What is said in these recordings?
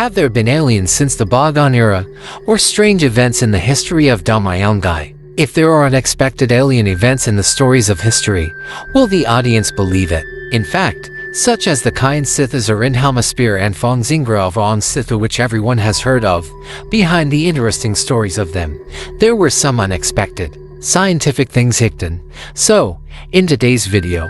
Have there been aliens since the Bagan era, or strange events in the history of Dhammayangyi? If there are unexpected alien events in the stories of history, will the audience believe it? In fact, such as the Kyansittha's Arindhama spear and Phongsingra of A, aungsithu, which everyone has heard of, behind the interesting stories of them, there were some unexpected scientific things hidden. So, in today's video,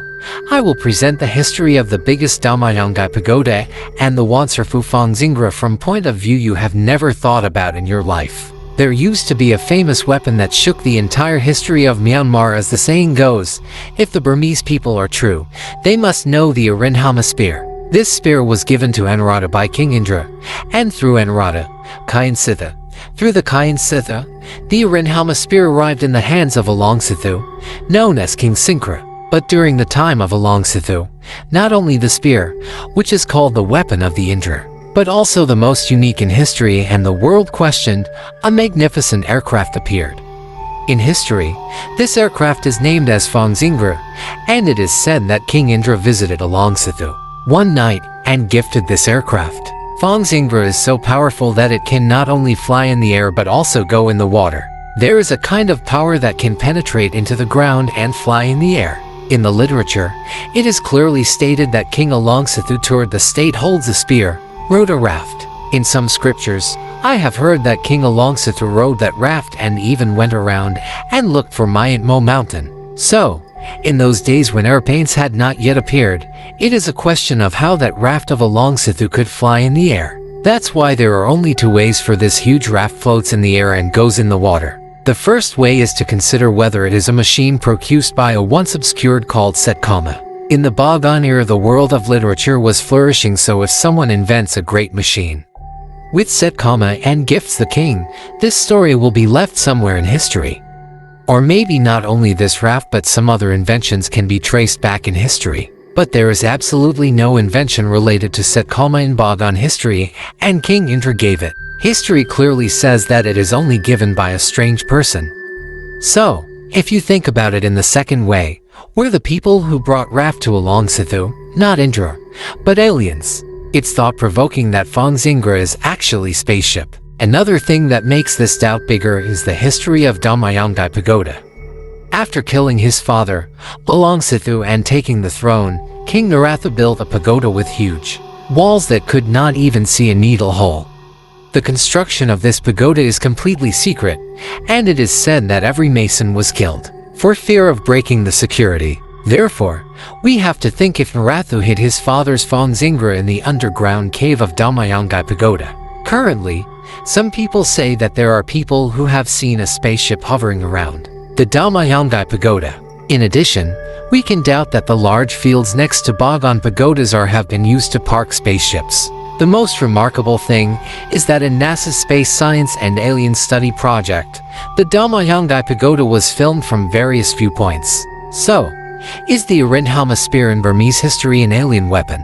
I will present the history of the biggest Dhammayangyi Pagoda and the woncerfu Phongsingra from point of view you have never thought about in your life. There used to be a famous weapon that shook the entire history of Myanmar. As the saying goes, if the Burmese people are true, they must know the Arindhama spear. This spear was given to Anawrahta by King Indra, and through Anawrahta, Kyansittha. Through the Kyansittha, the Arindhama spear arrived in the hands of Alaungsithu, known as King Sinkra. But during the time of Alaungsithu, not only the spear, which is called the weapon of the Indra, but also the most unique in history and the world questioned, a magnificent aircraft appeared. In history, this aircraft is named as Phongsingra, and it is said that King Indra visited Alaungsithu one night and gifted this aircraft. Phongsingra is so powerful that it can not only fly in the air but also go in the water. There is a kind of power that can penetrate into the ground and fly in the air. In the literature, it is clearly stated that King Alaungsithu toured the state, holds a spear, rode a raft. In some scriptures, I have heard that King Alaungsithu rode that raft and even went around and looked for Myanmar mountain. So, in those days when airplanes had not yet appeared, it is a question of how that raft of Alaungsithu could fly in the air. That's why there are only two ways for this huge raft: floats in the air and goes in the water. The first way is to consider whether it is a machine produced by a once obscured called Setkama. In the Bagan era, the world of literature was flourishing, so if someone invents a great machine with Setkama and gifts the king, this story will be left somewhere in history. Or maybe not only this raft but some other inventions can be traced back in history. But there is absolutely no invention related to Setkama in Bagan history, and King Indra gave it. History clearly says that it is only given by a strange person. So, if you think about it in the second way, we're the people who brought raft to Alaungsithu, not Indra, but aliens. It's thought-provoking that Phongsingra is actually spaceship. Another thing that makes this doubt bigger is the history of Dhammayangyi Pagoda. After killing his father, Alaungsithu, and taking the throne, King Anawrahta built a pagoda with huge walls that could not even see a needle hole. The construction of this pagoda is completely secret, and it is said that every mason was killed for fear of breaking the security. Therefore, we have to think if Anawrahta hid his father's Phongsingra in the underground cave of Dhammayangyi Pagoda. Currently, some people say that there are people who have seen a spaceship hovering around the Dhammayangyi Pagoda. In addition, we can doubt that the large fields next to Bagan pagodas have been used to park spaceships. The most remarkable thing is that in NASA's Space Science and Alien Study project, the Dhammayangyi Pagoda was filmed from various viewpoints. So, is the Arindhama spear in Burmese history an alien weapon?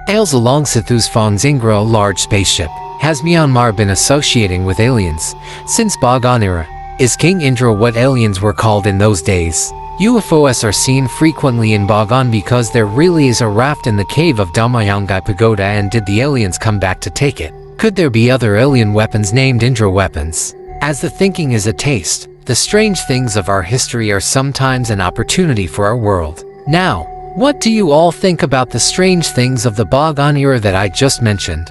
Is Alaungsithu's Phongsingra a large spaceship? Has Myanmar been associating with aliens since Bagan era? Is King Indra what aliens were called in those days? UFOs are seen frequently in Bagan because there really is a raft in the cave of Dhammayangyi Pagoda, and did the aliens come back to take it? Could there be other alien weapons named Indra weapons? As the thinking is a taste, the strange things of our history are sometimes an opportunity for our world. Now, what do you all think about the strange things of the Bagan era that I just mentioned?